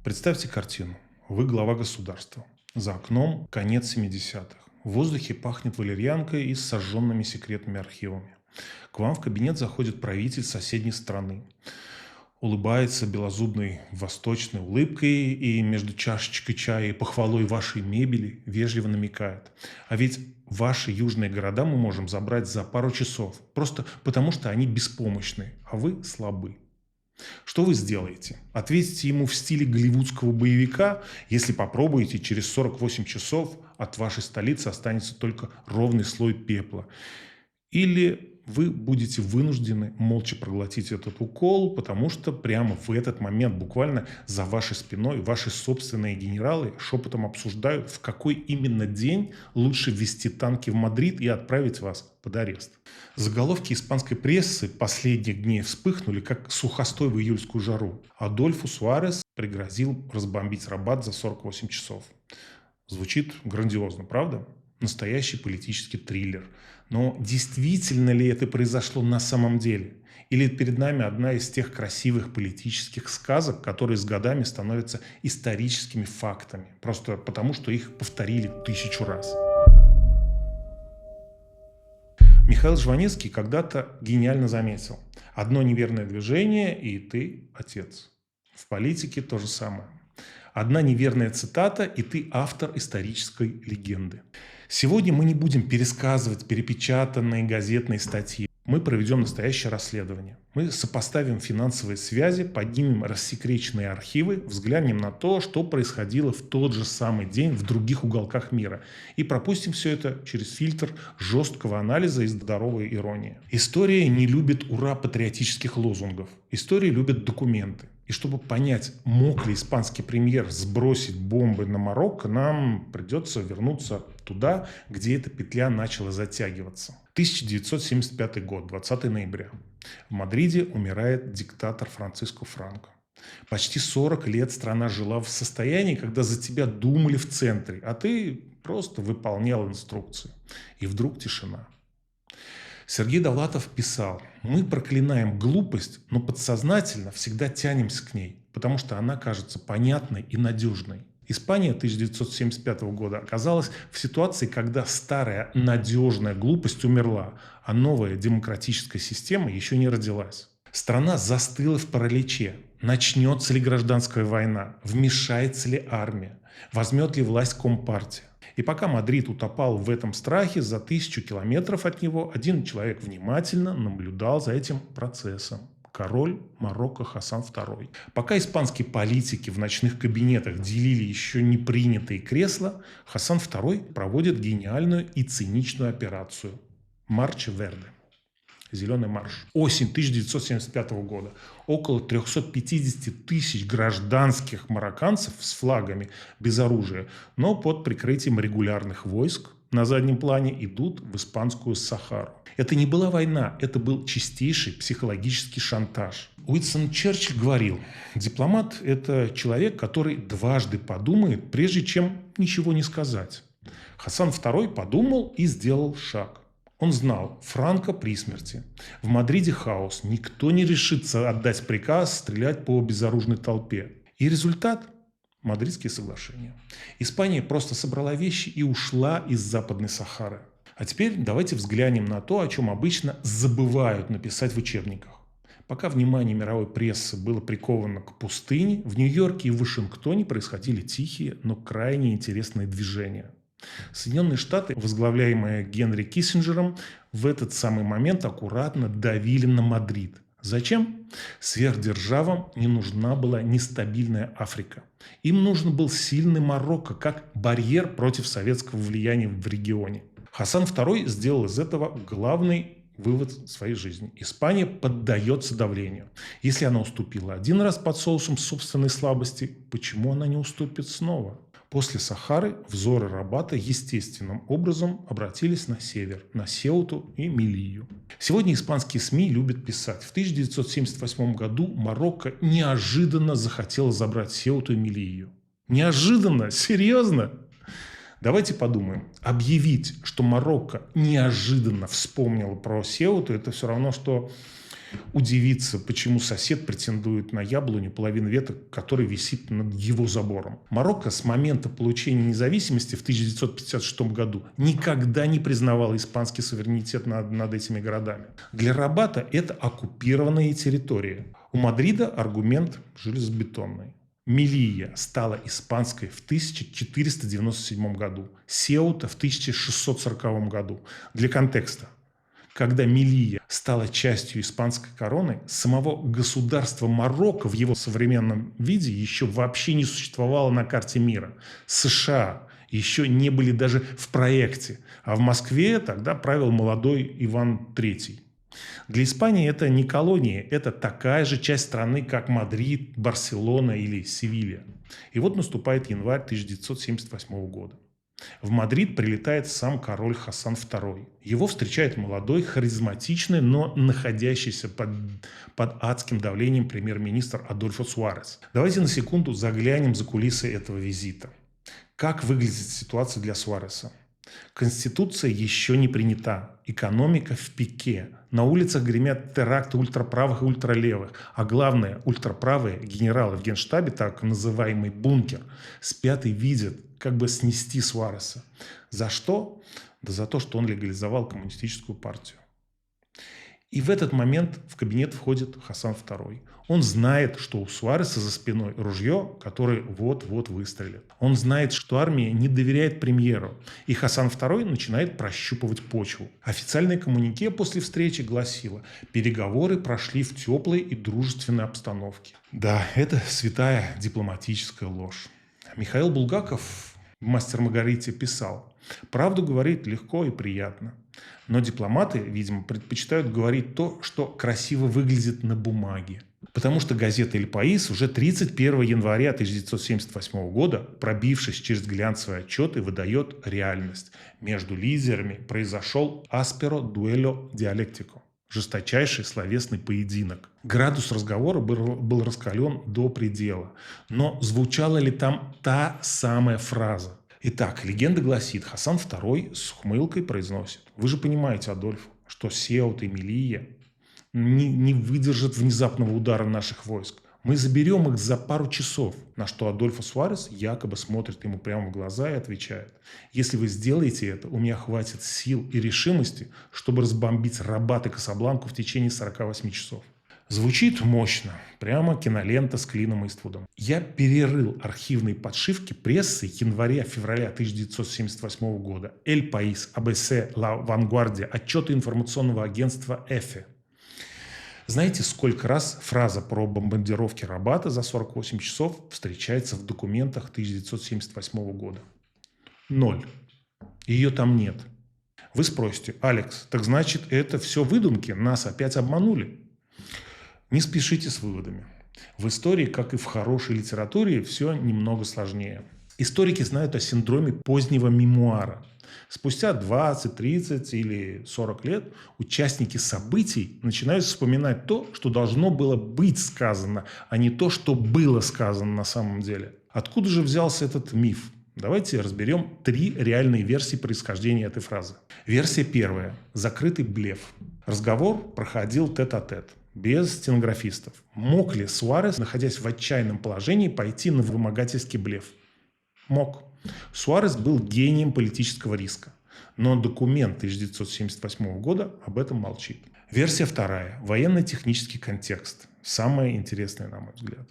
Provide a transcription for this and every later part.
Представьте картину. Вы глава государства. За окном конец 70-х. В воздухе пахнет валерьянкой и сожженными секретными архивами. К вам в кабинет заходит правитель соседней страны. Улыбается белозубной восточной улыбкой и между чашечкой чая и похвалой вашей мебели вежливо намекает. А ведь ваши южные города мы можем забрать за пару часов. Просто потому, что они беспомощны, а вы слабы. Что вы сделаете? Ответите ему в стиле голливудского боевика, если попробуете, через 48 часов от вашей столицы останется только ровный слой пепла. Или вы будете вынуждены молча проглотить этот укол, потому что прямо в этот момент, буквально за вашей спиной, ваши собственные генералы шепотом обсуждают, в какой именно день лучше ввести танки в Мадрид и отправить вас под арест. Заголовки испанской прессы последних дней вспыхнули, как сухостой в июльскую жару. Адольфо Суарес пригрозил разбомбить Рабат за 48 часов. Звучит грандиозно, правда? Настоящий политический триллер. Но действительно ли это произошло на самом деле? Или перед нами одна из тех красивых политических сказок, которые с годами становятся историческими фактами, просто потому, что их повторили 1000 раз? Михаил Жванецкий когда-то гениально заметил: одно неверное движение, и ты отец. В политике то же самое. Одна неверная цитата, и ты автор исторической легенды. Сегодня мы не будем пересказывать перепечатанные газетные статьи. Мы проведем настоящее расследование. Мы сопоставим финансовые связи, поднимем рассекреченные архивы, взглянем на то, что происходило в тот же самый день в других уголках мира. И пропустим все это через фильтр жесткого анализа и здоровой иронии. История не любит ура-патриотических лозунгов. История любит документы. И чтобы понять, мог ли испанский премьер сбросить бомбы на Марокко, нам придется вернуться туда, где эта петля начала затягиваться. 1975 год, 20 ноября. В Мадриде умирает диктатор Франциско Франко. Почти 40 лет страна жила в состоянии, когда за тебя думали в центре, а ты просто выполнял инструкции. И вдруг тишина. Сергей Довлатов писал: мы проклинаем глупость, но подсознательно всегда тянемся к ней, потому что она кажется понятной и надежной. Испания 1975 года оказалась в ситуации, когда старая надежная глупость умерла, а новая демократическая система еще не родилась. Страна застыла в параличе. Начнется ли гражданская война? Вмешается ли армия? Возьмет ли власть Компартия? И пока Мадрид утопал в этом страхе, за 1000 километров от него один человек внимательно наблюдал за этим процессом. Король Марокко Хасан II. Пока испанские политики в ночных кабинетах делили еще не принятые кресла, Хасан II проводит гениальную и циничную операцию «Марч Верде». Зеленый марш. Осень 1975 года. Около 350 тысяч гражданских марокканцев с флагами, без оружия, но под прикрытием регулярных войск на заднем плане идут в испанскую Сахару. Это не была война, это был чистейший психологический шантаж. Уинстон Черчилль говорил: дипломат – это человек, который дважды подумает, прежде чем ничего не сказать. Хасан II подумал и сделал шаг. Он знал, Франко при смерти. В Мадриде хаос. Никто не решится отдать приказ стрелять по безоружной толпе. И результат – Мадридские соглашения. Испания просто собрала вещи и ушла из Западной Сахары. А теперь давайте взглянем на то, о чем обычно забывают написать в учебниках. Пока внимание мировой прессы было приковано к пустыне, в Нью-Йорке и Вашингтоне происходили тихие, но крайне интересные движения. Соединенные Штаты, возглавляемые Генри Киссинджером, в этот самый момент аккуратно давили на Мадрид. Зачем? Сверхдержавам не нужна была нестабильная Африка. Им нужен был сильный Марокко, как барьер против советского влияния в регионе. Хасан II сделал из этого главный вывод своей жизни. Испания поддается давлению. Если она уступила один раз под соусом собственной слабости, почему она не уступит снова? После Сахары взоры Рабата естественным образом обратились на север, на Сеуту и Мелилью. Сегодня испанские СМИ любят писать: в 1978 году Марокко неожиданно захотело забрать Сеуту и Мелилью. Неожиданно? Серьезно? Давайте подумаем. Объявить, что Марокко неожиданно вспомнило про Сеуту, это все равно, что удивиться, почему сосед претендует на яблоню, половину веток, которой висит над его забором. Марокко с момента получения независимости в 1956 году никогда не признавало испанский суверенитет над этими городами. Для Рабата это оккупированная территория. У Мадрида аргумент железобетонный. Мелилья стала испанской в 1497 году, Сеута в 1640 году. Для контекста. Когда Мелилья стала частью испанской короны, самого государства Марокко в его современном виде еще вообще не существовало на карте мира. США еще не были даже в проекте, а в Москве тогда правил молодой Иван III. Для Испании это не колония, это такая же часть страны, как Мадрид, Барселона или Севилья. И вот наступает январь 1978 года. В Мадрид прилетает сам король Хасан II. Его встречает молодой, харизматичный, но находящийся под адским давлением премьер-министр Адольфо Суарес. Давайте на секунду заглянем за кулисы этого визита. Как выглядит ситуация для Суареса? Конституция еще не принята. Экономика в пике. На улицах гремят теракты ультраправых и ультралевых. А главное, ультраправые генералы в Генштабе, так называемый бункер, спят и видят, как бы снести Суареса. За что? Да за то, что он легализовал коммунистическую партию. И в этот момент в кабинет входит Хасан II. Он знает, что у Суареса за спиной ружье, которое вот-вот выстрелит. Он знает, что армия не доверяет премьеру. И Хасан II начинает прощупывать почву. Официальное коммюнике после встречи гласило: переговоры прошли в теплой и дружественной обстановке. Да, это святая дипломатическая ложь. Михаил Булгаков в «Мастер Маргарите» писал: «Правду говорить легко и приятно». Но дипломаты, видимо, предпочитают говорить то, что красиво выглядит на бумаге. Потому что газета «Эль Паис» уже 31 января 1978 года, пробившись через глянцевые отчеты, выдает реальность. Между лидерами произошел «асперо дуэло диалектико» – жесточайший словесный поединок. Градус разговора был раскален до предела. Но звучала ли там та самая фраза? Итак, легенда гласит, Хасан II с ухмылкой произносит: «Вы же понимаете, Адольф, что Сеут и Мелилья не выдержат внезапного удара наших войск. Мы заберем их за пару часов». На что Адольфо Суарес якобы смотрит ему прямо в глаза и отвечает: «Если вы сделаете это, у меня хватит сил и решимости, чтобы разбомбить Рабат и Касабланку в течение 48 часов». Звучит мощно. Прямо кинолента с Клином Иствудом. Я перерыл архивные подшивки прессы января-февраля 1978 года. «Эль Паис», «АБС», «Ла Вангвардия», отчеты информационного агентства «Эфе». Знаете, сколько раз фраза про бомбардировки Рабата за 48 часов встречается в документах 1978 года? 0. Ее там нет. Вы спросите: «Алекс, так значит, это все выдумки? Нас опять обманули?» Не спешите с выводами. В истории, как и в хорошей литературе, все немного сложнее. Историки знают о синдроме позднего мемуара. Спустя 20, 30 или 40 лет участники событий начинают вспоминать то, что должно было быть сказано, а не то, что было сказано на самом деле. Откуда же взялся этот миф? Давайте разберем 3 реальные версии происхождения этой фразы. Версия первая. Закрытый блеф. Разговор проходил тет-а-тет, без стенографистов. Мог ли Суарес, находясь в отчаянном положении, пойти на вымогательский блеф? Мог. Суарес был гением политического риска. Но документ 1978 года об этом молчит. Версия вторая. Военно-технический контекст. Самое интересное, на мой взгляд.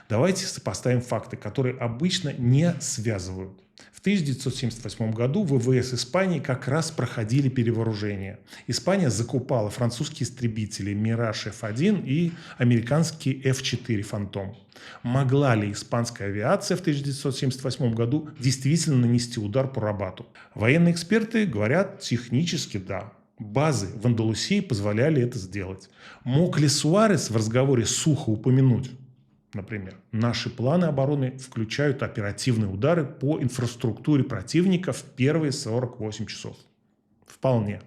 Давайте сопоставим факты, которые обычно не связывают. В 1978 году ВВС Испании как раз проходили перевооружение. Испания закупала французские истребители «Мираж F1» и американский F-4 «Фантом». Могла ли испанская авиация в 1978 году действительно нанести удар по Рабату? Военные эксперты говорят: технически да. Базы в Андалусии позволяли это сделать. Мог ли Суарес в разговоре сухо упомянуть: например, наши планы обороны включают оперативные удары по инфраструктуре противника в первые 48 часов? Вполне.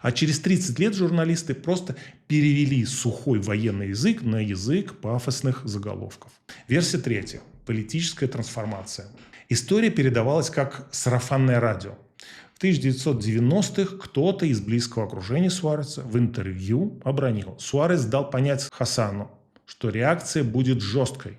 А через 30 лет журналисты просто перевели сухой военный язык на язык пафосных заголовков. Версия третья. Политическая трансформация. История передавалась как сарафанное радио. В 1990-х кто-то из близкого окружения Суареса в интервью обронил. Суарес дал понять Хасану, что реакция будет жесткой.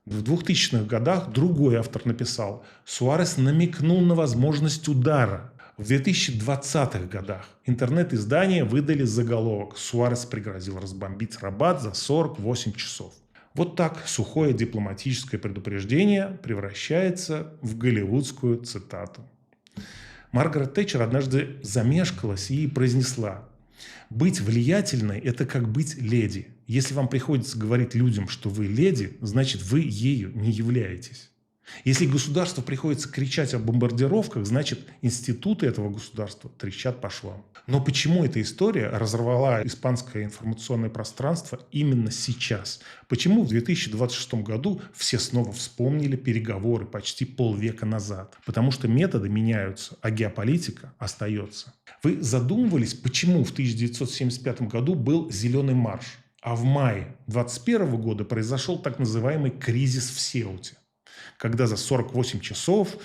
В 2000-х годах другой автор написал, Суарес намекнул на возможность удара. В 2020-х годах интернет-издания выдали заголовок «Суарес пригрозил разбомбить Рабат за 48 часов». Вот так сухое дипломатическое предупреждение превращается в голливудскую цитату. Маргарет Тэтчер однажды замешкалась и произнесла: «Быть влиятельной – это как быть леди. Если вам приходится говорить людям, что вы леди, значит, вы ею не являетесь. Если государству приходится кричать о бомбардировках, значит, институты этого государства трещат по швам». Но почему эта история разорвала испанское информационное пространство именно сейчас? Почему в 2026 году все снова вспомнили переговоры почти полвека назад? Потому что методы меняются, а геополитика остается. Вы задумывались, почему в 1975 году был «Зеленый марш», а в мае 2021 года произошел так называемый кризис в Сеуте, когда за 48 часов,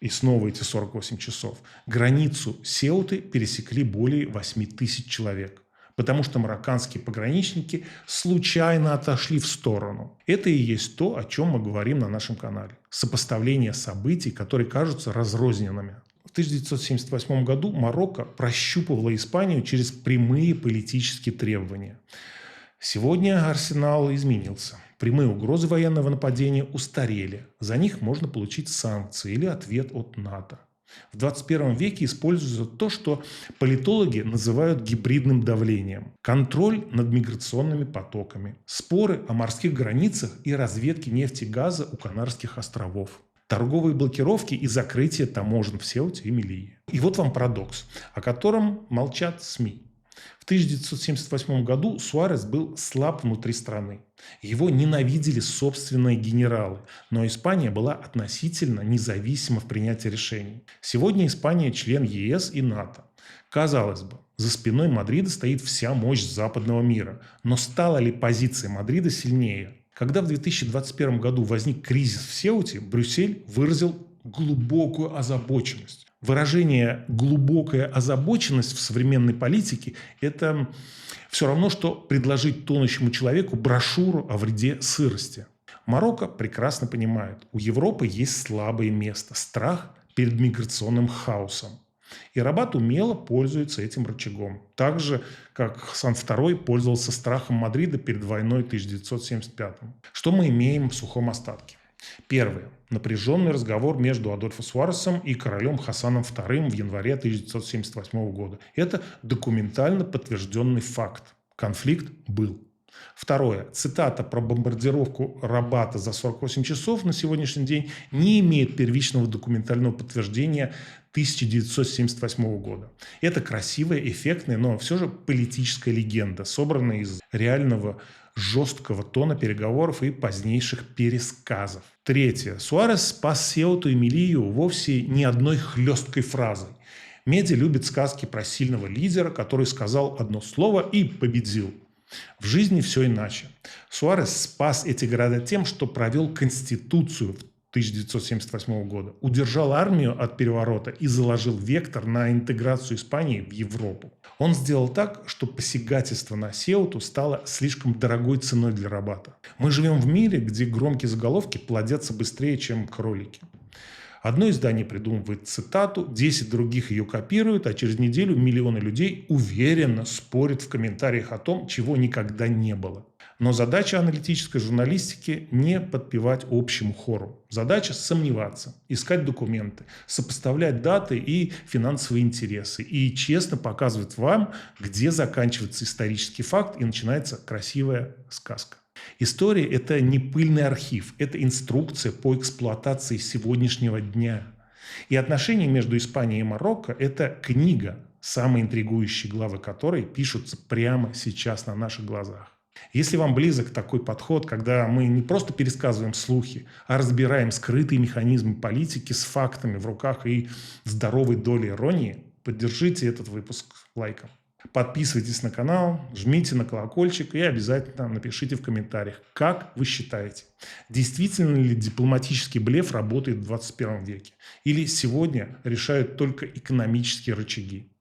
и снова эти 48 часов, границу Сеуты пересекли более 8 тысяч человек, потому что марокканские пограничники случайно отошли в сторону. Это и есть то, о чем мы говорим на нашем канале. Сопоставление событий, которые кажутся разрозненными. В 1978 году Марокко прощупывало Испанию через прямые политические требования. Сегодня арсенал изменился. Прямые угрозы военного нападения устарели. За них можно получить санкции или ответ от НАТО. В 21 веке используется то, что политологи называют гибридным давлением. Контроль над миграционными потоками, споры о морских границах и разведке нефти и газа у Канарских островов, торговые блокировки и закрытие таможен в Сеуте и Мелилье. И вот вам парадокс, о котором молчат СМИ. В 1978 году Суарес был слаб внутри страны. Его ненавидели собственные генералы, но Испания была относительно независима в принятии решений. Сегодня Испания член ЕС и НАТО. Казалось бы, за спиной Мадрида стоит вся мощь западного мира. Но стала ли позиция Мадрида сильнее? Когда в 2021 году возник кризис в Сеуте, Брюссель выразил глубокую озабоченность. Выражение «глубокая озабоченность» в современной политике – это все равно, что предложить тонущему человеку брошюру о вреде сырости. Марокко прекрасно понимает, у Европы есть слабое место – страх перед миграционным хаосом. И Рабат умело пользуется этим рычагом. Так же, как Хасан II пользовался страхом Мадрида перед войной 1975. Что мы имеем в сухом остатке? Первое. Напряженный разговор между Адольфо Суаресом и королем Хасаном II в январе 1978 года. Это документально подтвержденный факт. Конфликт был. Второе. Цитата про бомбардировку Рабата за 48 часов на сегодняшний день не имеет первичного документального подтверждения 1978 года. Это красивая, эффектная, но все же политическая легенда, собранная из реального жесткого тона переговоров и позднейших пересказов. Третье. Суарес спас Сеуту и Мелилью вовсе не одной хлесткой фразой. Медиа любит сказки про сильного лидера, который сказал одно слово и победил. В жизни все иначе. Суарес спас эти города тем, что провел Конституцию 1978 года, удержал армию от переворота и заложил вектор на интеграцию Испании в Европу. Он сделал так, что посягательство на Сеуту стало слишком дорогой ценой для Рабата. Мы живем в мире, где громкие заголовки плодятся быстрее, чем кролики. Одно издание придумывает цитату, 10 других ее копируют, а через неделю миллионы людей уверенно спорят в комментариях о том, чего никогда не было. Но задача аналитической журналистики – не подпевать общему хору. Задача – сомневаться, искать документы, сопоставлять даты и финансовые интересы и честно показывать вам, где заканчивается исторический факт и начинается красивая сказка. История – это не пыльный архив, это инструкция по эксплуатации сегодняшнего дня. И отношения между Испанией и Марокко – это книга, самые интригующие главы которой пишутся прямо сейчас на наших глазах. Если вам близок такой подход, когда мы не просто пересказываем слухи, а разбираем скрытые механизмы политики с фактами в руках и здоровой долей иронии, поддержите этот выпуск лайком. Подписывайтесь на канал, жмите на колокольчик и обязательно напишите в комментариях, как вы считаете, действительно ли дипломатический блеф работает в 21 веке или сегодня решают только экономические рычаги.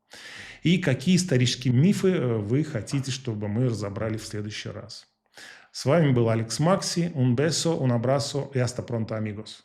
И какие исторические мифы вы хотите, чтобы мы разобрали в следующий раз. С вами был Алекс Макси. Un beso, un abrazo y hasta pronto, amigos.